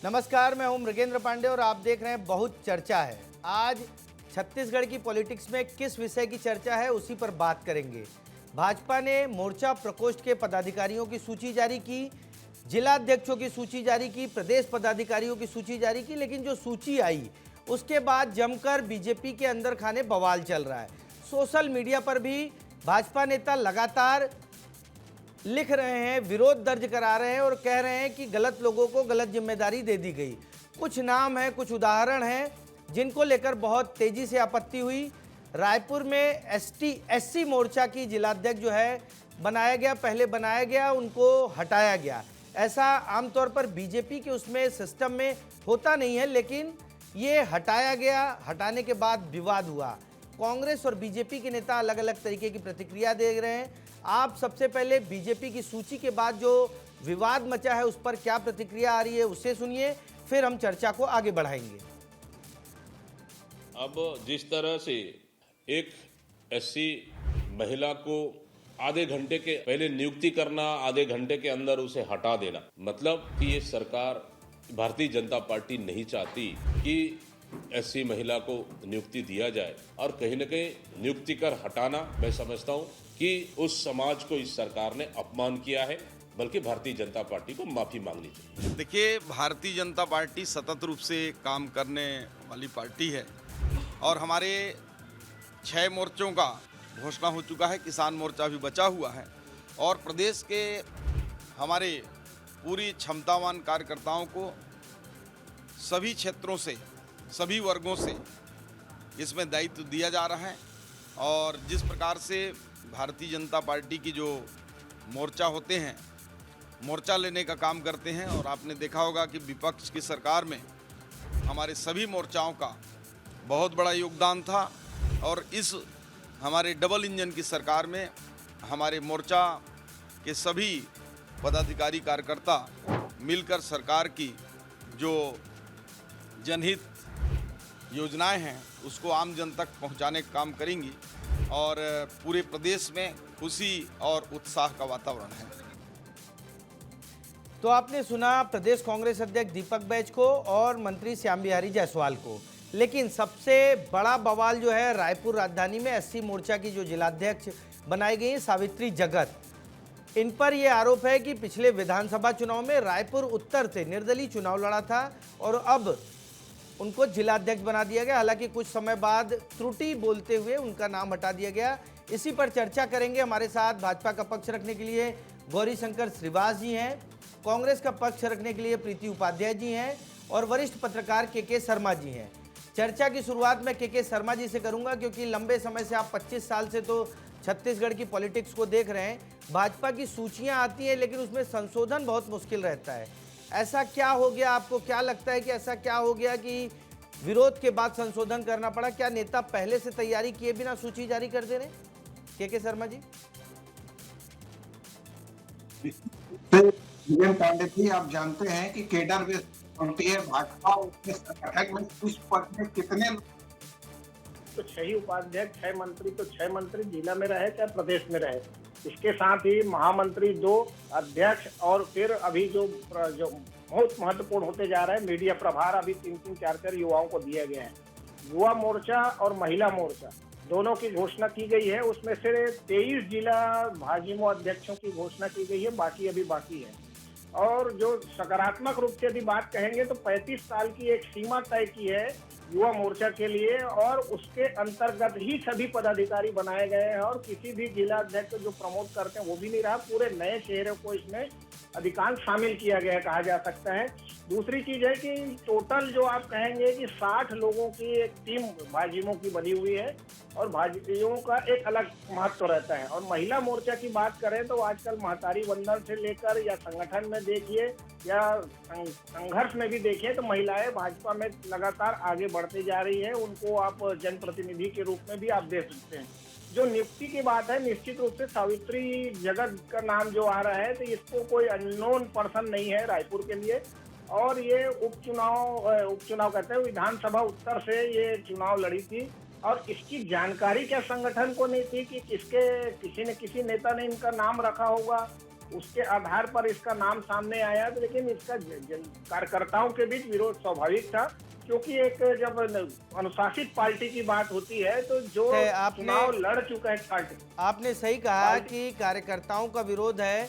नमस्कार, मैं हूं मृगेंद्र पांडे और आप देख रहे हैं बहुत चर्चा है। आज छत्तीसगढ़ की पॉलिटिक्स में किस विषय की चर्चा है उसी पर बात करेंगे। भाजपा ने मोर्चा प्रकोष्ठ के पदाधिकारियों की सूची जारी की, जिला अध्यक्षों की सूची जारी की, प्रदेश पदाधिकारियों की सूची जारी की, लेकिन जो सूची आई उसके बाद जमकर बीजेपी के अंदर खाने बवाल चल रहा है। सोशल मीडिया पर भी भाजपा नेता लगातार लिख रहे हैं, विरोध दर्ज करा रहे हैं और कह रहे हैं कि गलत लोगों को गलत जिम्मेदारी दे दी गई। कुछ नाम हैं, कुछ उदाहरण हैं जिनको लेकर बहुत तेजी से आपत्ति हुई। रायपुर में एससी मोर्चा की जिलाध्यक्ष जो है बनाया गया, पहले बनाया गया, उनको हटाया गया। ऐसा आमतौर पर बीजेपी के उसमें सिस्टम में होता नहीं है, लेकिन ये हटाया गया। हटाने के बाद विवाद हुआ। कांग्रेस और बीजेपी के नेता अलग अलग तरीके की प्रतिक्रिया दे रहे हैं। आप सबसे पहले बीजेपी की सूची के बाद जो विवाद मचा है उस पर क्या प्रतिक्रिया आ रही है उसे सुनिए, फिर हम चर्चा को आगे बढ़ाएंगे। अब जिस तरह से एक एससी महिला को आधे घंटे के पहले नियुक्ति करना, आधे घंटे के अंदर उसे हटा देना, मतलब कि ये सरकार भारतीय जनता पार्टी नहीं चाहती कि एससी महिला को नियुक्ति दिया जाए, और कहीं न कहीं नियुक्ति कर हटाना, मैं समझता हूं कि उस समाज को इस सरकार ने अपमान किया है, बल्कि भारतीय जनता पार्टी को माफी मांगनी चाहिए। देखिए, भारतीय जनता पार्टी सतत रूप से काम करने वाली पार्टी है और हमारे 6 मोर्चों का घोषणा हो चुका है। किसान मोर्चा भी बचा हुआ है और प्रदेश के हमारे पूरी क्षमतावान कार्यकर्ताओं को सभी क्षेत्रों से, सभी वर्गों से इसमें दायित्व दिया जा रहा है। और जिस प्रकार से भारतीय जनता पार्टी की जो मोर्चा होते हैं, मोर्चा लेने का काम करते हैं, और आपने देखा होगा कि विपक्ष की सरकार में हमारे सभी मोर्चाओं का बहुत बड़ा योगदान था, और इस हमारे डबल इंजन की सरकार में हमारे मोर्चा के सभी पदाधिकारी कार्यकर्ता मिलकर सरकार की जो जनहित योजनाएं हैं उसको आम जन तक पहुंचाने का काम करेंगी, और पूरे प्रदेश में खुशी और उत्साह का वातावरण है। तो आपने सुना प्रदेश कांग्रेस अध्यक्ष दीपक बैज को और मंत्री श्याम बिहारी जायसवाल को, लेकिन सबसे बड़ा बवाल जो है रायपुर राजधानी में एससी मोर्चा की जो जिलाध्यक्ष बनाई गई सावित्री जगत, इन पर यह आरोप है कि पिछले विधानसभा चुनाव में रायपुर उत्तर से निर्दलीय चुनाव लड़ा था और अब उनको जिलाध्यक्ष बना दिया गया। हालांकि कुछ समय बाद त्रुटि बोलते हुए उनका नाम हटा दिया गया। इसी पर चर्चा करेंगे। हमारे साथ भाजपा का पक्ष रखने के लिए गौरी शंकर श्रीवास जी हैं, कांग्रेस का पक्ष रखने के लिए प्रीति उपाध्याय जी हैं और वरिष्ठ पत्रकार के शर्मा जी हैं। चर्चा की शुरुआत मैं के शर्मा जी से करूंगा, क्योंकि लंबे समय से आप 25 साल से तो छत्तीसगढ़ की पॉलिटिक्स को देख रहे हैं। भाजपा की सूचियां आती हैं लेकिन उसमें संशोधन बहुत मुश्किल रहता है। ऐसा क्या हो गया, आपको क्या लगता है कि ऐसा क्या हो गया कि विरोध के बाद संशोधन करना पड़ा? क्या नेता पहले से तैयारी किए बिना सूची जारी कर दे रहे? के शर्मा जी। पांडे जी, आप जानते हैं कि केडर कमेटी है भाजपा, उसके संगठन में कुछ पद में कितने तो 6 उपाध्यक्ष, 6 मंत्री, तो 6 मंत्री जिला में रहे चाहे प्रदेश में रहे। इसके साथ ही महामंत्री 2 अध्यक्ष, और फिर अभी जो बहुत महत्वपूर्ण होते जा रहे हैं मीडिया प्रभार, अभी 3-3, 4-4 युवाओं को दिया गया है। युवा मोर्चा और महिला मोर्चा दोनों की घोषणा की गई है। उसमें से 23 जिला भाजपा अध्यक्षों की घोषणा की गई है, बाकी अभी बाकी है। और जो सकारात्मक रूप से यदि बात कहेंगे तो 35 साल की एक सीमा तय की है युवा मोर्चा के लिए, और उसके अंतर्गत ही सभी पदाधिकारी बनाए गए हैं, और किसी भी जिला अध्यक्ष जो प्रमोट करते हैं वो भी नहीं रहा। पूरे नए चेहरों को इसमें अधिकांश शामिल किया गया कहा जा सकता है। दूसरी चीज है कि टोटल जो आप कहेंगे कि 60 लोगों की एक टीम भाजयुमो की बनी हुई है, और भाजयुमो का एक अलग महत्व रहता है। और महिला मोर्चा की बात करें तो आजकल महतारी वंदन से लेकर या संगठन में देखिए या संघर्ष में भी देखिए तो महिलाएं भाजपा में लगातार आगे बढ़ती जा रही है। उनको आप जनप्रतिनिधि के रूप में भी आप दे सकते हैं। जो नियुक्ति की बात है, निश्चित रूप से सावित्री जगत का नाम जो आ रहा है तो इसको कोई अननोन पर्सन नहीं है रायपुर के लिए, और ये उपचुनाव कहते हैं विधानसभा उत्तर से ये चुनाव लड़ी थी, और इसकी जानकारी क्या संगठन को नहीं थी कि किसी न किसी नेता ने इनका नाम रखा होगा, उसके आधार पर इसका नाम सामने आया, लेकिन इसका कार्यकर्ताओं के बीच विरोध स्वाभाविक था, क्योंकि एक जब अनुशासित पार्टी की बात होती है तो जो चुनाव लड़ चुका है पार्टी। आपने सही कहा कि कार्यकर्ताओं का विरोध है।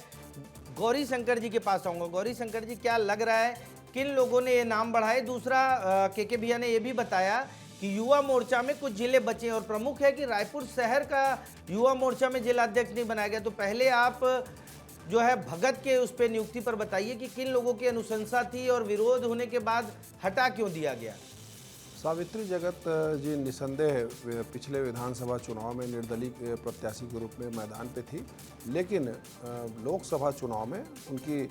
गौरी शंकर जी के पास आऊंगा। गौरी शंकर जी, क्या लग रहा है किन लोगों ने ये नाम बढ़ाए? दूसरा, के भैया ने ये भी बताया कि युवा मोर्चा में कुछ जिले बचे और प्रमुख है कि रायपुर शहर का युवा मोर्चा में जिला अध्यक्ष नहीं बनाया गया। तो पहले आप जो है भगत के उस पर नियुक्ति पर बताइए कि किन लोगों की अनुशंसा थी और विरोध होने के बाद हटा क्यों दिया गया? सावित्री जगत जी निसंदेह पिछले विधानसभा चुनाव में निर्दलीय प्रत्याशी के रूप में मैदान पे थी, लेकिन लोकसभा चुनाव में उनकी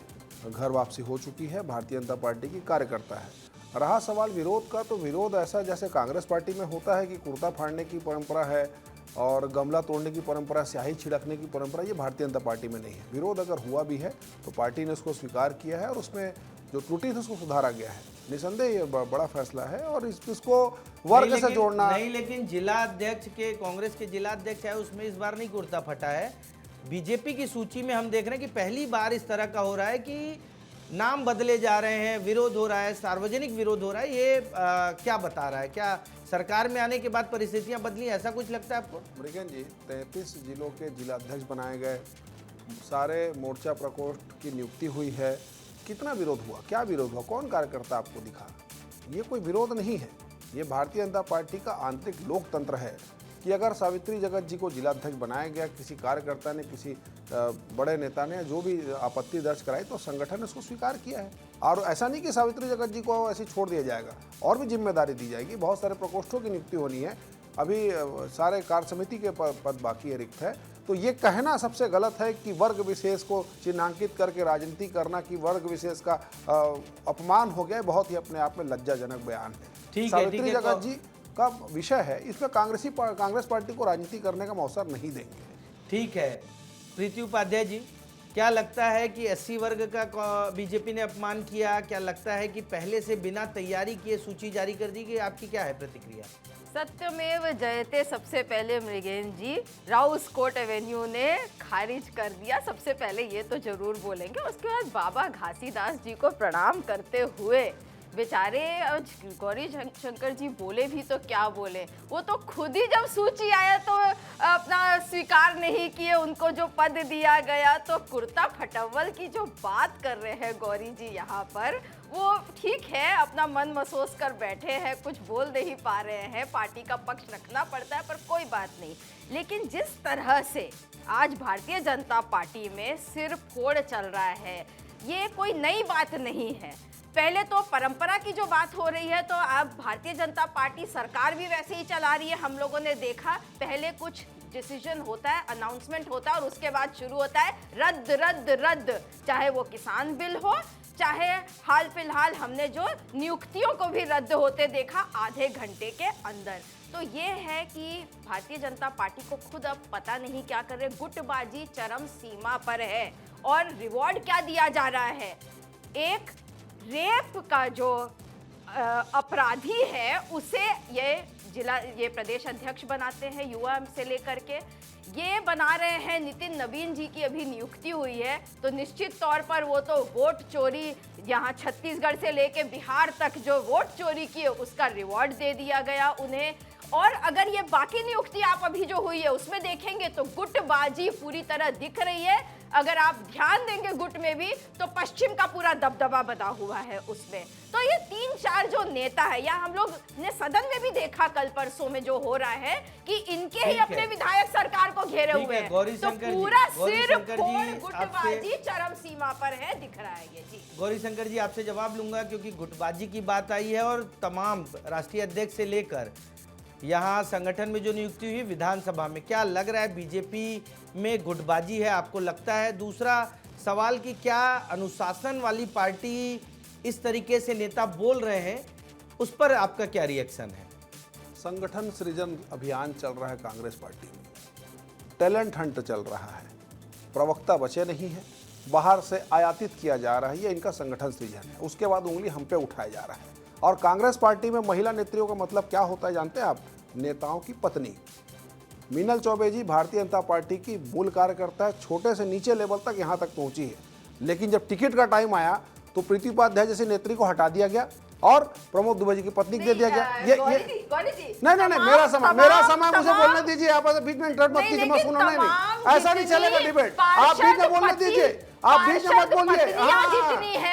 घर वापसी हो चुकी है। भारतीय जनता पार्टी की कार्यकर्ता है। रहा सवाल विरोध का, तो विरोध ऐसा जैसे कांग्रेस पार्टी में होता है कि कुर्ता फाड़ने की परंपरा है और गमला तोड़ने की परंपरा, स्याही छिड़कने की परंपरा, ये भारतीय जनता पार्टी में नहीं है। विरोध अगर हुआ भी है तो पार्टी ने उसको स्वीकार किया है और उसमें जो त्रुटि थी उसको सुधारा गया है। निसंदेह ये बड़ा फैसला है और इसको वर्ग से जोड़ना नहीं, लेकिन जिला अध्यक्ष के, कांग्रेस के जिला अध्यक्ष है, उसमें इस बार नहीं कुर्ता फटा है। बीजेपी की सूची में हम देख रहे हैं कि पहली बार इस तरह का हो रहा है कि नाम बदले जा रहे हैं, विरोध हो रहा है, सार्वजनिक विरोध हो रहा है। ये क्या बता रहा है? क्या सरकार में आने के बाद परिस्थितियां बदली, ऐसा कुछ लगता है आपको? मृगन जी, 33 जिलों के जिला अध्यक्ष बनाए गए, सारे मोर्चा प्रकोष्ठ की नियुक्ति हुई है। कितना विरोध हुआ? क्या विरोध हुआ? कौन कार्यकर्ता आपको दिखा? ये कोई विरोध नहीं है। ये भारतीय जनता पार्टी का आंतरिक लोकतंत्र है कि अगर सावित्री जगत जी को जिलाध्यक्ष बनाया गया, किसी कार्यकर्ता ने, किसी बड़े नेता ने जो भी आपत्ति दर्ज कराई, तो संगठन ने उसको स्वीकार किया है। और ऐसा नहीं कि सावित्री जगत जी को ऐसे छोड़ दिया जाएगा, और भी जिम्मेदारी दी जाएगी। बहुत सारे प्रकोष्ठों की नियुक्ति होनी है, अभी सारे कार्य समिति के पद बाकी है, रिक्त है। तो ये कहना सबसे गलत है कि वर्ग विशेष को चिन्हांकित करके राजनीति करना कि वर्ग विशेष का अपमान हो गया, बहुत ही अपने आप में लज्जाजनक बयान है। सावित्री जगत जी का विषय है, इसमें कांग्रेस पार्टी को राजनीति करने का मौका नहीं देंगे। ठीक है। प्रीति उपाध्याय जी, क्या लगता है कि एससी वर्ग का बीजेपी ने अपमान किया? क्या लगता है कि पहले से बिना तैयारी किए सूची जारी कर दी गई? आपकी क्या है प्रतिक्रिया? सत्यमेव जयते सबसे पहले मृगेन जी राउस कोर्ट एवेन्यू ने खारिज कर दिया। सबसे पहले ये तो जरूर बोलेंगे। उसके बाद बाबा घासीदास जी को प्रणाम करते हुए बेचारे गौरी शंकर जी बोले भी तो क्या बोले, वो तो खुद ही जब सूची आया तो अपना स्वीकार नहीं किए उनको जो पद दिया गया। तो कुर्ता फटवल की जो बात कर रहे हैं गौरी जी यहाँ पर, वो ठीक है, अपना मन महसूस कर बैठे हैं, कुछ बोल नहीं पा रहे हैं, पार्टी का पक्ष रखना पड़ता है, पर कोई बात नहीं। लेकिन जिस तरह से आज भारतीय जनता पार्टी में सिर फोड़ चल रहा है, ये कोई नई बात नहीं है। पहले तो परंपरा की जो बात हो रही है, तो अब भारतीय जनता पार्टी सरकार भी वैसे ही चला रही है। हम लोगों ने देखा, पहले कुछ डिसीजन होता है, अनाउंसमेंट होता है और उसके बाद शुरू होता है रद्द रद्द रद्द, चाहे वो किसान बिल हो, चाहे हाल फिलहाल हमने जो नियुक्तियों को भी रद्द होते देखा आधे घंटे के अंदर। तो ये है कि भारतीय जनता पार्टी को खुद अब पता नहीं क्या कर रहे, गुटबाजी चरम सीमा पर है। और रिवॉर्ड क्या दिया जा रहा है? एक रेप का जो अपराधी है उसे ये प्रदेश अध्यक्ष बनाते हैं, युवा से लेकर के ये बना रहे हैं। नितिन नवीन जी की अभी नियुक्ति हुई है, तो निश्चित तौर पर वो तो वोट चोरी, यहाँ छत्तीसगढ़ से लेके बिहार तक जो वोट चोरी की उसका रिवॉर्ड दे दिया गया उन्हें। और अगर ये बाकी नियुक्ति आप अभी जो हुई है उसमें देखेंगे तो गुटबाजी पूरी तरह दिख रही है। अगर आप ध्यान देंगे गुट में भी, तो पश्चिम का पूरा दबदबा बना हुआ है उसमें। तो ये 3-4 जो नेता है, या हम लोग ने सदन में भी देखा कल परसों में जो हो रहा है कि इनके ही अपने विधायक सरकार को घेरे हुए हैं। तो पूरा सिर फोड़ गुटबाजी चरम सीमा पर है, दिख रहा है ये। जी गौरी शंकर जी, आपसे जवाब लूंगा क्योंकि गुटबाजी की बात आई है और तमाम राष्ट्रीय अध्यक्ष से लेकर यहाँ संगठन में जो नियुक्ति हुई विधानसभा में, क्या लग रहा है बीजेपी में गुटबाजी है? आपको लगता है? दूसरा सवाल कि क्या अनुशासन वाली पार्टी इस तरीके से नेता बोल रहे हैं, उस पर आपका क्या रिएक्शन है? संगठन सृजन अभियान चल रहा है कांग्रेस पार्टी में, टैलेंट हंट चल रहा है, प्रवक्ता बचे नहीं है, बाहर से आयातित किया जा रहा है, ये इनका संगठन सृजन है। उसके बाद उंगली हम पे उठाया जा रहा है। और कांग्रेस पार्टी में महिला नेत्रियों का मतलब क्या होता है जानते हैं आप? नेताओं की पत्नी। मीनल चौबे जी भारतीय जनता पार्टी की मूल कार्यकर्ता है, छोटे से नीचे लेवल तक यहाँ तक पहुंची है, लेकिन जब टिकट का टाइम आया तो प्रीति उपाध्याय जैसे नेत्री को हटा दिया गया और प्रमोद दुबे जी की पत्नी को दे दिया गया। ये नहीं, मेरा समय मुझे बोलने दीजिए। आप ऐसे बीच में इंटरप्ट मत कीजिए, मैं सुना नहीं, ऐसा नहीं चलेगा डिबेट। आप बीच में बोलने दीजिए, आप बीच में मत बोलिए।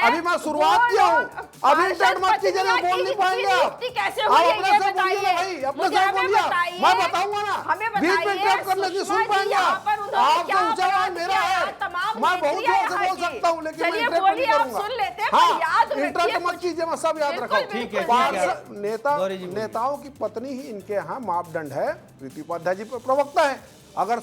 अभी मैं शुरुआत किया हूँ, अभी इंटरप्ट मत कीजिए, मैं बोल नहीं पाएंगे आप अपने से बोलिए ना भाई, अपने से बोलिए, मैं बताऊंगा ना। बीच में इंटरप्ट करने की सुन पाएंगे आप? आपका ऊंचा आवाज मेरा है, मैं बहुत जोर से बोल सकता हूँ, लेकिन मैं इंटरप्ट नहीं करूंगा। हाँ, इंटरप्ट मत कीजिए, मैं सब याद रखा। ठीक है। नेताओं की पत्नी ही इनके यहाँ मापदंड है। प्रीति उपाध्याय जी प्रवक्ता है। अगर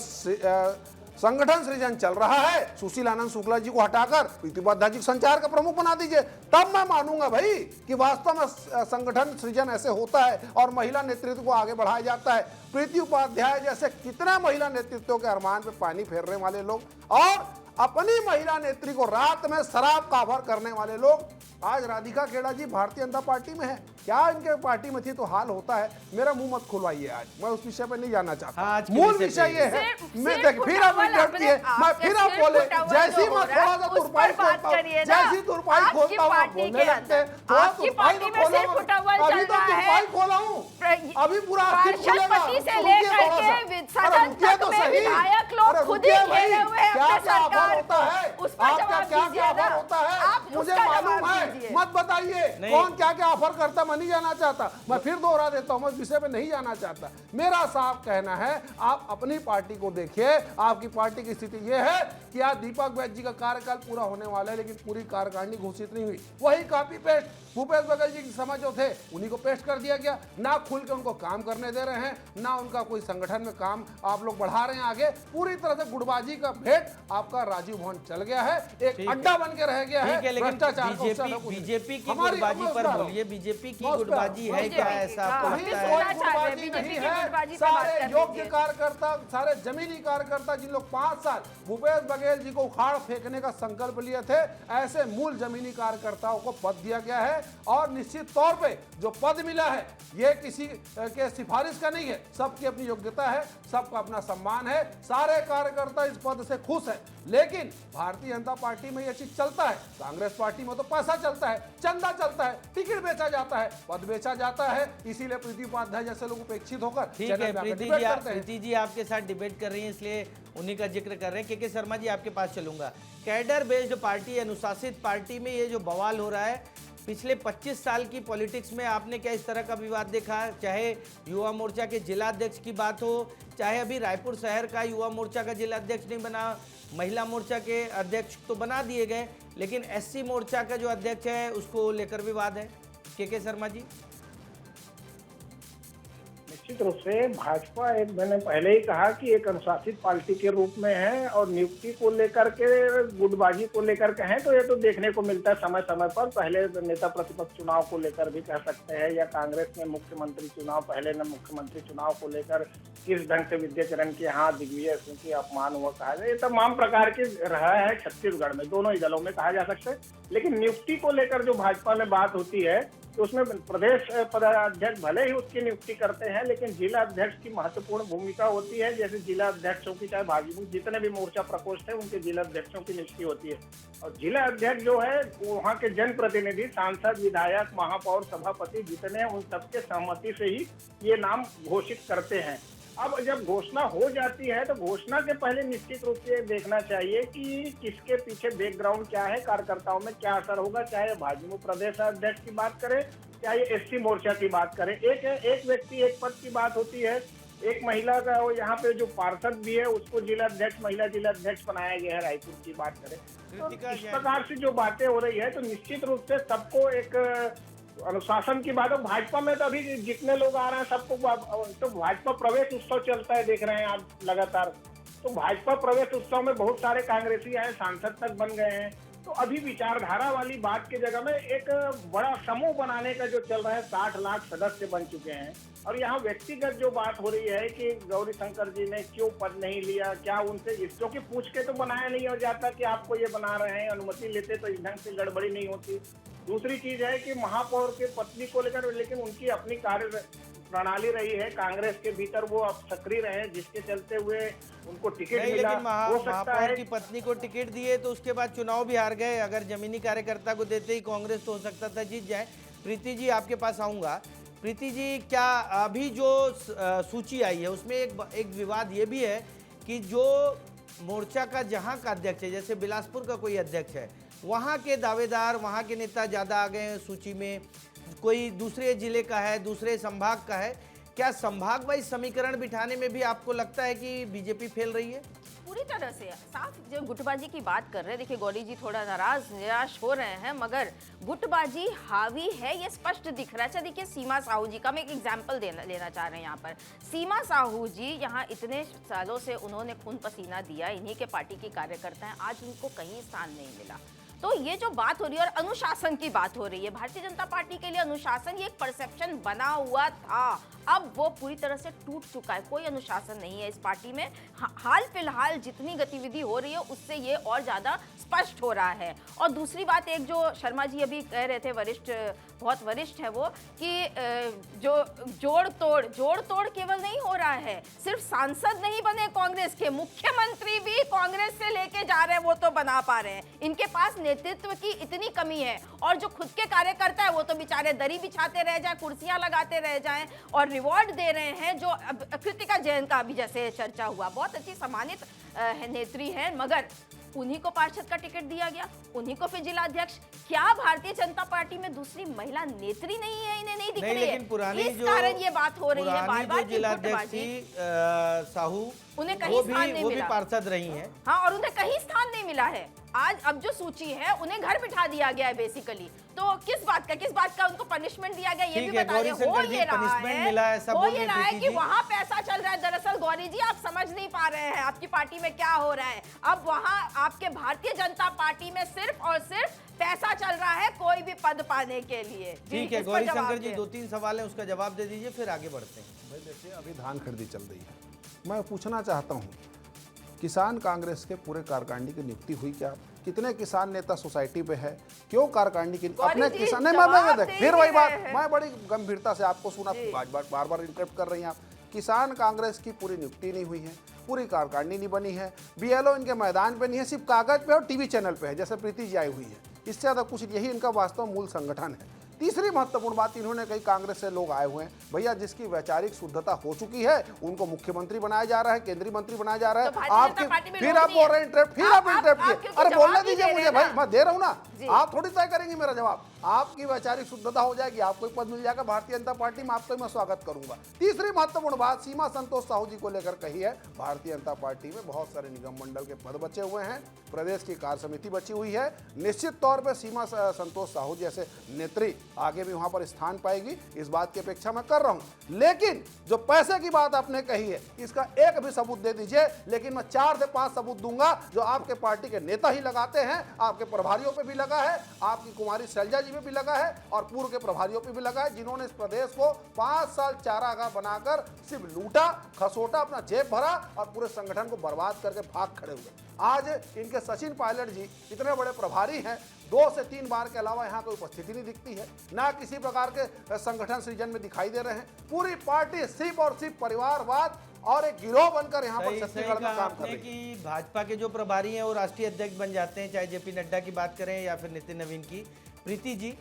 संगठन सृजन चल रहा है, सुशील आनंद शुक्ला जी को हटाकर प्रीति उपाध्याय जी संचार का प्रमुख बना दीजिए, तब मैं मानूंगा भाई कि वास्तव में संगठन सृजन ऐसे होता है और महिला नेतृत्व को आगे बढ़ाया जाता है। प्रीति उपाध्याय जैसे कितना महिला नेतृत्व के अरमान पे पानी फेरने वाले लोग और अपनी महिला नेत्री को रात में शराब का ऑफर करने वाले लोग आज राधिका खेड़ा जी भारतीय जनता पार्टी में है। क्या इनके पार्टी में थी तो हाल होता है? मेरा मुंह मत खुलवाइए, आज मैं उस विषय पर नहीं जाना चाहता। मूल विषय ये है, मैं देख फिर आप इंटरप्ट किए, मैं फिर आप बोले, जैसी मैं थोड़ा सा तुरपाई खोलता हूँ, जैसी तुरपाई खोलता हूँ आप बोलने लगते हैं। थोड़ा तुरपाई तो खोला हूँ, अभी तो तुरपाई खोला हूँ, अभी पूरा आखिर खुलेगा। रुकिए तो सही, अरे रुकिए भाई, क्या क्या ऑफर होता है, आपका क्या क्या ऑफर होता है मुझे मालूम है, मत बताइए कौन क्या क्या ऑफर करता, मैं नहीं जाना चाहता। मैं फिर दोहरा देता हूं, मैं इस विषय पे नहीं जाना चाहता। मेरा साफ कहना है, आप अपनी पार्टी को देखिए। आपकी पार्टी की स्थिति यह है कि आज दीपक बैज जी का कार्यकाल पूरा होने वाला है, लेकिन पूरी कार्यकारिणी घोषित नहीं हुई। वही कॉपी पेस्ट भूपेश बघेल जी के समय जो थे उन्हीं को पेस्ट कर दिया गया। ना खुल के उनको काम करने दे रहे हैं, ना उनका कोई संगठन में काम आप लोग बढ़ा रहे हैं आगे। पूरी तरह से गुटबाजी का भेंट आपका राजीव भवन चल गया है, एक अड्डा बन के रह गया है। बीजेपी की गुटबाजी पर बोलिए, बीजेपी की गुटबाजी है क्या? ऐसा आपको लगता है? नहीं है। सारे योग्य कार्यकर्ता, सारे जमीनी कार्यकर्ता जिन लोग 5 साल भूपेश बघेल जी को उखाड़ फेंकने का संकल्प लिए थे, ऐसे मूल जमीनी कार्यकर्ताओं को पद दिया गया है। और निश्चित तौर पे जो पद मिला है ये किसी के सिफारिश का नहीं है, सबकी अपनी योग्यता है, सबका अपना सम्मान है। सारे कार्यकर्ता इस पद से खुश है। लेकिन भारतीय जनता पार्टी में यह चीज चलता है, कांग्रेस पार्टी में तो पैसा चलता है, चंदा चलता है, टिकट बेचा जाता है, पद बेचा जाता है। इसीलिए प्रीति उपाध्याय जैसे लोग उपेक्षित होकर ठीक है। प्रीति जी आपके साथ डिबेट कर रही हैं, इसलिए उन्हीं का जिक्र कर रहे हैं। के शर्मा जी आपके पास चलूंगा। कैडर बेस्ड पार्टी, अनुशासित पार्टी में ये जो बवाल हो रहा है, पिछले 25 साल की पॉलिटिक्स में आपने क्या इस तरह का विवाद देखा? चाहे युवा मोर्चा के जिला अध्यक्ष की बात हो, चाहे अभी रायपुर शहर का युवा मोर्चा का जिला अध्यक्ष नहीं बना, महिला मोर्चा के अध्यक्ष तो बना दिए गए, लेकिन एससी मोर्चा का जो अध्यक्ष है उसको लेकर विवाद है। के शर्मा जी। निश्चित रूप से भाजपा एक, मैंने पहले ही कहा कि एक अनुशासित पार्टी के रूप में है और नियुक्ति को लेकर के, गुटबाजी को लेकर के है, तो ये तो देखने को मिलता है समय समय पर। पहले नेता प्रतिपक्ष चुनाव को लेकर भी कह सकते हैं, या कांग्रेस में मुख्यमंत्री चुनाव, पहले न मुख्यमंत्री चुनाव को लेकर किस ढंग से विद्याचरण के यहाँ दिग्विजय सिंह की अपमान हुआ कहा जाए, ये तमाम प्रकार के रहा है छत्तीसगढ़ में, दोनों ही दलों में कहा जा सकता है। लेकिन नियुक्ति को लेकर जो भाजपा में बात होती है, तो उसमें प्रदेश पदाध्यक्ष भले ही उसकी नियुक्ति करते हैं, लेकिन जिला अध्यक्ष की महत्वपूर्ण भूमिका होती है। जैसे जिला अध्यक्षों की, चाहे भाजपा जितने भी मोर्चा प्रकोष्ठ है उनके जिला अध्यक्षों की नियुक्ति होती है। और जिला अध्यक्ष जो है वहाँ के जनप्रतिनिधि, सांसद, विधायक, महापौर, सभापति जितने हैं, उन सबके सहमति से ही ये नाम घोषित करते हैं। अब जब घोषणा हो जाती है तो घोषणा के पहले निश्चित रूप से देखना चाहिए कि किसके पीछे बैकग्राउंड क्या है, कार्यकर्ताओं में क्या असर होगा। चाहे भाजपा प्रदेश अध्यक्ष की बात करें, चाहे एससी मोर्चा की बात करें, एक व्यक्ति एक पद की बात होती है। एक महिला का, वो यहाँ पे जो पार्षद भी है उसको जिला अध्यक्ष, महिला जिला अध्यक्ष बनाया गया है, रायपुर की बात करें तो इस प्रकार से जो बातें हो रही है, तो निश्चित रूप से सबको एक अनुशासन की बात है। भाजपा में तो अभी जितने लोग आ रहे हैं सबको, तो भाजपा प्रवेश उत्सव चलता है, देख रहे हैं आप लगातार। तो भाजपा प्रवेश उत्सव में बहुत सारे कांग्रेसी आए, सांसद तक बन गए हैं। तो अभी विचारधारा वाली बात की जगह में एक बड़ा समूह बनाने का जो चल रहा है, 60 लाख सदस्य बन चुके हैं। और यहाँ व्यक्तिगत जो बात हो रही है कि गौरी शंकर जी ने क्यों पद नहीं लिया, क्या उनसे, इसको की पूछ के तो बनाया नहीं हो जाता कि आपको ये बना रहे हैं, अनुमति लेते तो इस ढंग से गड़बड़ी नहीं होती। दूसरी चीज है कि महापौर के पत्नी को लेकर, लेकिन उनकी अपनी प्रणाली रही है कांग्रेस के भीतर, वो अब सक्रिय रहे, जिसके चलते हुए उनको टिकट नहीं, मिला। लेकिन हो सकता महापौर है की पत्नी को टिकट दिए तो उसके बाद चुनाव भी हार गए। अगर जमीनी कार्यकर्ता को देते ही कांग्रेस तो हो सकता था जीत जाए। प्रीति जी, आपके पास आऊंगा। प्रीति जी, क्या अभी जो सूची आई है उसमें एक विवाद ये भी है कि जो मोर्चा का जहां का अध्यक्ष है, जैसे बिलासपुर का कोई अध्यक्ष है, वहां के दावेदार, वहां के नेता ज़्यादा आ गए हैं सूची में, कोई दूसरे जिले का है, दूसरे संभाग का है। क्या संभाग वाइज समीकरण बिठाने में भी आपको लगता है कि बीजेपी फेल रही है? पूरी तरह से साफ जो गुटबाजी की बात कर रहे हैं, देखिए गौरी जी थोड़ा नाराज निराश हो रहे हैं, मगर गुटबाजी हावी है ये स्पष्ट दिख रहा है। अच्छा देखिए, सीमा साहू जी का मैं एक एग्जांपल लेना चाह रहे हैं यहाँ पर। सीमा साहू जी यहाँ इतने सालों से उन्होंने खून पसीना दिया, इन्हीं के पार्टी के कार्यकर्ता हैं, आज उनको कहीं स्थान नहीं मिला। तो ये जो बात हो रही है और अनुशासन की बात हो रही है, भारतीय जनता पार्टी के लिए अनुशासन ये एक परसेप्शन बना हुआ था, अब वो पूरी तरह से टूट चुका है। कोई अनुशासन नहीं है इस पार्टी में। हाल फिलहाल जितनी गतिविधि हो रही है उससे ये और ज्यादा स्पष्ट हो रहा है। और दूसरी बात, एक जो शर्मा जी अभी कह रहे थे, वरिष्ठ, बहुत वरिष्ठ है वो, कि जो जोड़ तोड़ केवल नहीं हो रहा है, सिर्फ सांसद नहीं बने कांग्रेस के, मुख्यमंत्री भी कांग्रेस से लेके जा रहे हैं, वो तो बना पा रहे हैं। इनके पास नेतृत्व की इतनी कमी है, और जो खुद के कार्यकर्ता है वो तो बेचारे दरी बिछाते रह जाएं, कुर्सियां लगाते रह जाएं और रिवॉर्ड दे रहे हैं। जो कृतिका जैन का अभी जैसे चर्चा हुआ, बहुत अच्छी सम्मानित नेत्री है, मगर उन्हीं को पार्षद का टिकट दिया गया, उन्हीं को फिर जिलाध्यक्ष। क्या भारतीय जनता पार्टी में दूसरी महिला नेत्री नहीं है, इन्हें नहीं दिख रही है? लेकिन पुरानी इस कारण ये बात हो रही है बार-बार की जिलाध्यक्ष साहू, उन्हें कहीं स्थान नहीं वो भी मिला, पार्षद रही हैं। हाँ, और उन्हें कहीं स्थान नहीं मिला है। आज अब जो सूची है उन्हें घर बिठा दिया गया है बेसिकली। तो किस बात का उनको पनिशमेंट दिया गया, ये भी बता रहे। हो ये रहा है कि वहाँ पैसा चल रहा है। दरअसल गौरी जी, आप समझ नहीं पा रहे हैं आपकी पार्टी में क्या हो रहा है। अब वहाँ आपके भारतीय जनता पार्टी में सिर्फ और सिर्फ पैसा चल रहा है, कोई भी पद पाने के लिए। ठीक है गौरी शंकर जी, 2-3 सवाल है, उसका जवाब दे दीजिए, फिर आगे बढ़ते हैं। भाई देखिए, अभी धान खरीदी चल रही है। मैं पूछना चाहता हूँ, किसान कांग्रेस के पूरे कार्यकारिणी की नियुक्ति हुई क्या? कितने किसान नेता सोसाइटी पे है? क्यों कार्यकारिणी की अपने किसान नहीं, मैं फिर वही बात, मैं बड़ी गंभीरता से आपको सुना, बार बार इंटरप्ट कर रही हैं आप। किसान कांग्रेस की पूरी नियुक्ति नहीं हुई है, पूरी कार्यकारिणी नहीं बनी है, बीएलओ इनके मैदान पे नहीं है, सिर्फ कागज पे और टीवी चैनल पे है, जैसे प्रीति जी आई हुई है। इससे ज़्यादा कुछ, यही इनका वास्तव मूल संगठन है। तीसरी महत्वपूर्ण बात, इन्होंने कई कांग्रेस से लोग आए हुए हैं, भैया जिसकी वैचारिक शुद्धता हो चुकी है उनको मुख्यमंत्री बनाया जा रहा है, केंद्रीय मंत्री बनाया जा रहा है। आपके फिर आप बोल रहे हैं इंटरप्ट, फिर आप इंटरप्ट किए। अरे बोलने दीजिए मुझे भाई, मैं दे रहा हूँ ना, आप थोड़ी तय करेंगे मेरा जवाब। आपकी वैचारिक शुद्धता हो जाएगी, आपको एक पद मिल जाएगा भारतीय जनता पार्टी में, आपको मैं स्वागत करूंगा। तीसरी महत्वपूर्ण बात सीमा संतोष साहू जी को लेकर कही है। भारतीय जनता पार्टी में बहुत सारे निगम मंडल के पद बचे हुए हैं, प्रदेश की कार्य समिति बची हुई है। निश्चित तौर पर सीमा संतोष साहू जैसे नेत्री आगे भी वहां पर स्थान पाएगी, इस बात की अपेक्षा मैं कर रहा हूं। लेकिन जो पैसे की बात आपने कही है, इसका एक भी सबूत दे दीजिए, लेकिन मैं 4 से 5 सबूत दूंगा जो आपके पार्टी के नेता ही लगाते हैं। आपके प्रभारियों पे भी लगा है, आपकी कुमारी शैलजा जी पे भी लगा है, और पूर्व के प्रभारियों पे भी लगा है, जिन्होंने इस प्रदेश को 5 साल चारागाह बनाकर सिर्फ लूटा खसोटा, अपना जेब भरा और पूरे संगठन को बर्बाद करके भाग खड़े हुए। आज इनके सचिन पायलट जी इतने बड़े प्रभारी हैं, 2 से 3 बार के अलावा यहाँ कोई उपस्थिति नहीं दिखती है, ना किसी प्रकार के संगठन सृजन में दिखाई दे रहे हैं। पूरी पार्टी सिर्फ और सिर्फ परिवारवाद और एक गिरोह बनकर यहाँ पर छत्तीसगढ़ में काम कर रही है। कि भाजपा के जो प्रभारी हैं वो राष्ट्रीय अध्यक्ष बन जाते हैं, चाहे जेपी नड्डा की बात करें या फिर नितिन नवीन की। प्रीति जी,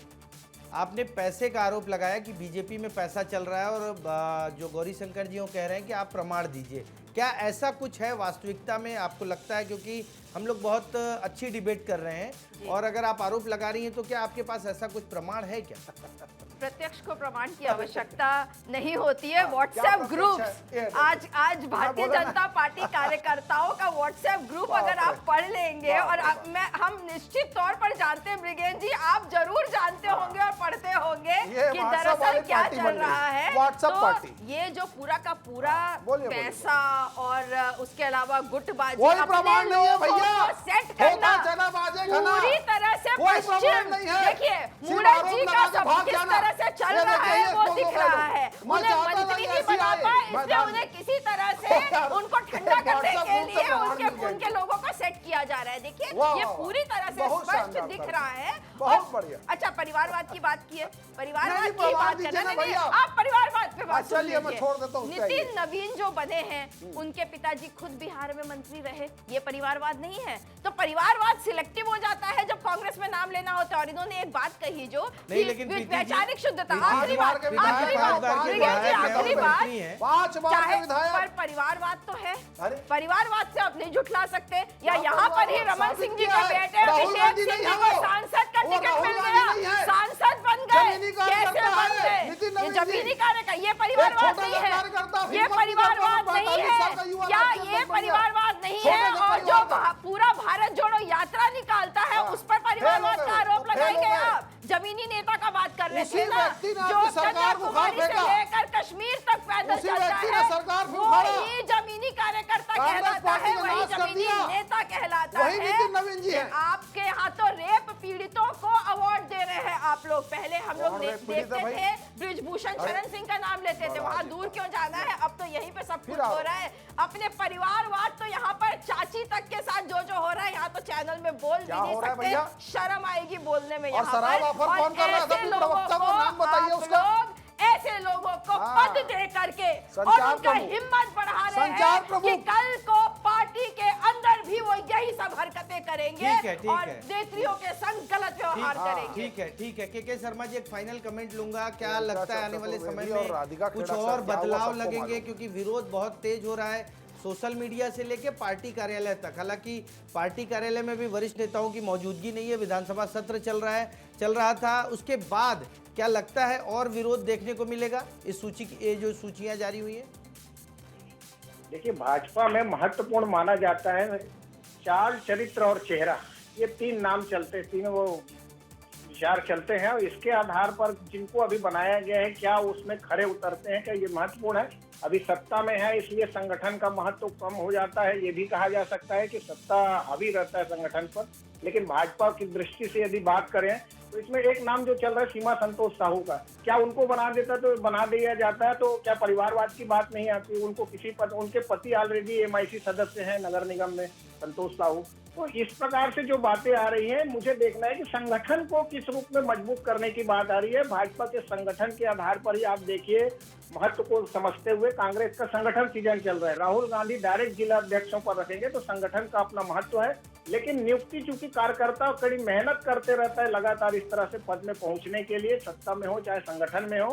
आपने पैसे का आरोप लगाया कि बीजेपी में पैसा चल रहा है, और जो गौरी शंकर जी वो कह रहे हैं कि आप प्रमाण दीजिए। क्या ऐसा कुछ है वास्तविकता में, आपको लगता है? क्योंकि हम लोग बहुत अच्छी डिबेट कर रहे हैं, और अगर आप आरोप लगा रही हैं तो क्या आपके पास ऐसा कुछ प्रमाण है क्या? प्रत्यक्ष को प्रमाण की आवश्यकता नहीं होती है। व्हाट्सएप ग्रुप, आज भारतीय जनता पार्टी कार्यकर्ताओं का व्हाट्सएप ग्रुप अगर आप पढ़ लेंगे, और हम निश्चित तौर पर जानते हैं ब्रिगेड जी, आप जरूर जानते होंगे और पढ़ते होंगे कि दरअसल क्या चल रहा है। तो ये जो पूरा का पूरा पैसा और उसके अलावा गुटबाजी, अपने लोगों को सेट करना पूरी तरह से पश्चिम, देखिए मूरत जी का सब किस तरह से चल रहा है वो दिख रहा है। उन्हें मंत्री नहीं बना पाए, इसलिए उन्हें किसी तरह से उनको ठंडा करने के लिए उनके लोगों को सेट किया जा जा रहा है। देखिए वाह, ये वाह, पूरी तरह से बहुत स्पष्ट शानदार दिख था। रहा है। बहुत और- बढ़िया। अच्छा, परिवारवाद की बात की है, परिवारवाद नहीं, की परिवार बात दीजिए करना ना नहीं, भैया। आप परिवारवाद पे बात सुन चलिए, मैं लीजिए। छोड़ देता हूँ, नितिन चाहिए। नवीन जो बने हैं उनके पिताजी खुद बिहार में मंत्री रहे, ये परिवारवाद नहीं है? तो परिवारवाद सिलेक्टिव हो जाता है जब कांग्रेस में नाम लेना होता है। और इन्होंने एक बात कही जो नहीं, लेकिन प्रीति जी- वैचारिक शुद्धता, प्रीति जी, आखिरी बिहार बात, के विधायक आखिरी हैं, बात, पांच बार के मृगेश जी, विधायक हैं आखिरी और बात, मंत्री हैं। 5 बार के चाहे विधायक। पर परिवारवाद तो है, अरे। परिवारवाद से आप नहीं झुठला सकते। या क्या यहाँ पर ही परिवारवाद रमन साबित सिंह जी किया के है? बेटे राहुल अभिषेक गांधी सिंह नहीं जी है को वो। सांसद का वो टिकट राहुल मिल गांधी नहीं गया, है। सांसद बन जमीनी गए, कार्यकर्ता कैसे बन है, गए? नितिन ये नवीन जी। जमीनी कार्यकर्ता, ये परिवारवाद छोटा नहीं सा कार्यकर्ता, है, फिर ये मंत्री परिवारवाद का नहीं 45 साल का है। युवा क्या राष्ट्रीय ये अध्यक्ष बन गया। परिवारवाद नहीं छोटा है? सा और जो परिवार का। पूरा भारत जोड़ो यात्रा निकालता है हाँ। उस पर परिवारवाद फेल हो का गए, आरोप फेल लगाएंगे हो गए। आप? जमीनी नेता का बात कर रहे उसी थे ना, व्यक्ति ने जो आपकी सरकार को उखाड़ कन्याकुमारी से फेंका। लेकर कश्मीर तक पैदल उसी चलता व्यक्ति ने है, सरकार को वो उखाड़ा। ही जमीनी कार्यकर्ता कांग्रेस कहलाता पार्टी है, ने वही नाश कर जमीनी दिया। नेता कहलाता वही है। नितिन नवीन जी हैं। आपके हाथों रेप पीड़ितों को अवार्ड दे रहे हैं आप लोग। पहले हम लोग कौन रेप पीड़ित देखते है भाई? थे ब्रिजभूषण शरण सिंह का नाम लेते थे, वहां दूर क्यों जाना है? अब तो यहीं पे सब कुछ फिर आओ। हो रहा है। अपने परिवारवाद तो यहाँ पर चाची तक के साथ जो हो रहा है, यहाँ तो चैनल में बोल भी क्या नहीं हो रहा है सकते, भैया? शर्म आएगी बोलने में। और यहाँ शराब पर ऑफर कौन कर रहा था? ऐसे अपने लोगों प्रवक्ता को नाम बताइए आप उसका। लोग ऐसे लोगों को हाँ। पद दे करके और संचार उनका प्रमुख। हिम्मत बढ़ा रहे संचार हैं प्रमुख। कि कल को पार्टी के अंदर भी वो यही सब हरकतें करेंगे ठीक और है। नेत्रियों के संग गलत व्यवहार करेंगे। ठीक है के शर्मा जी, एक फाइनल कमेंट लूंगा। क्या प्रियंका लगता है आने वाले चतुर्वेदी समय और राधिका में कुछ खेड़ा और सर, क्या हुआ बदलाव सबको लगेंगे? मालूम। क्योंकि विरोध बहुत तेज हो रहा है सोशल मीडिया से लेके पार्टी कार्यालय तक। हालांकि पार्टी कार्यालय में भी वरिष्ठ नेताओं की मौजूदगी नहीं है, विधानसभा सत्र चल रहा था। उसके बाद क्या लगता है और विरोध देखने को मिलेगा इस सूची की, ये जो सूचियां जारी हुई है? देखिए, भाजपा में महत्वपूर्ण माना जाता है चाल, चरित्र और चेहरा, ये 3 नाम चलते, तीनों वो विचार चलते हैं। और इसके आधार पर जिनको अभी बनाया गया है, क्या उसमें खरे उतरते हैं, क्या ये महत्वपूर्ण है? अभी सत्ता में है इसलिए संगठन का महत्व कम हो जाता है, ये भी कहा जा सकता है कि सत्ता हावी रहता है संगठन पर। लेकिन भाजपा की दृष्टि से यदि बात करें तो इसमें एक नाम जो चल रहा है सीमा संतोष साहू का, क्या उनको बना दिया जाता है तो क्या परिवारवाद की बात नहीं आती? उनको किसी पद, उनके पति ऑलरेडी MIC सदस्य हैं नगर निगम में, संतोष साहू। तो इस प्रकार से जो बातें आ रही हैं, मुझे देखना है कि संगठन को किस रूप में मजबूत करने की बात आ रही है। भाजपा के संगठन के आधार पर ही आप देखिए, महत्व को समझते हुए कांग्रेस का संगठन सीजन चल रहा है। राहुल गांधी डायरेक्ट जिला अध्यक्षों पर रखेंगे तो संगठन का अपना महत्व है। लेकिन नियुक्ति चूंकि कार्यकर्ता कड़ी मेहनत करते रहता है लगातार इस तरह से पद में पहुंचने के लिए, सत्ता में हो चाहे संगठन में हो,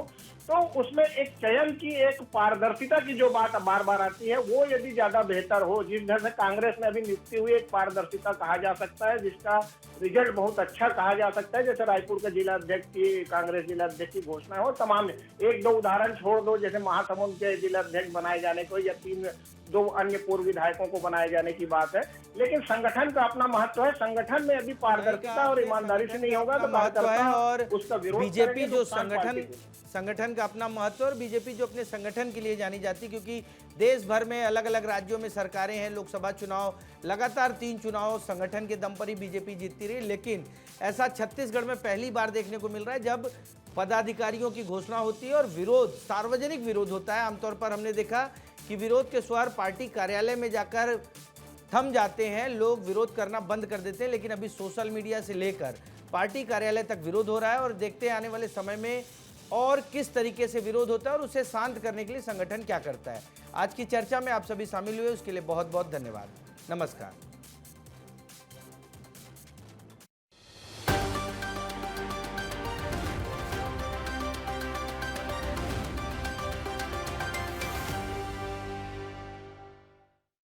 तो उसमें एक चयन की, एक पारदर्शिता की जो बात बार बार आती है, वो यदि ज्यादा बेहतर हो, जिस ढंग से कांग्रेस में अभी नियुक्ति हुई, एक पारदर्शिता कहा जा सकता है जिसका रिजल्ट बहुत अच्छा कहा जा सकता है। जैसे रायपुर के जिला अध्यक्ष की, कांग्रेस जिला अध्यक्ष की घोषणा हो, तमाम 1-2 उदाहरण छोड़ दो, जैसे महासमुंद के जिला अध्यक्ष बनाए जाने को या 2 अन्य पूर्व विधायकों को बनाए जाने की बात है। लेकिन संगठन का अपना महत्व है। संगठन में यदि पारदर्शिता और ईमानदारी से नहीं होगा तो महत्व है, और उसका विरोध बीजेपी करेंगे, जो नुकसान पार्टी संगठन को। संगठन का अपना महत्व, और बीजेपी जो अपने संगठन के लिए जानी जाती, क्योंकि देश भर में अलग अलग राज्यों में सरकारें हैं, लोकसभा चुनाव लगातार 3 चुनाव संगठन के दम पर ही बीजेपी जीतती रही। लेकिन ऐसा छत्तीसगढ़ में पहली बार देखने को मिल रहा है जब पदाधिकारियों की घोषणा होती है और विरोध, सार्वजनिक विरोध होता है। आमतौर पर हमने देखा कि विरोध के स्वर पार्टी कार्यालय में जाकर थम जाते हैं, लोग विरोध करना बंद कर देते हैं। लेकिन अभी सोशल मीडिया से लेकर पार्टी कार्यालय तक विरोध हो रहा है, और देखते हैं आने वाले समय में और किस तरीके से विरोध होता है और उसे शांत करने के लिए संगठन क्या करता है। आज की चर्चा में आप सभी शामिल हुए, उसके लिए बहुत बहुत धन्यवाद। नमस्कार।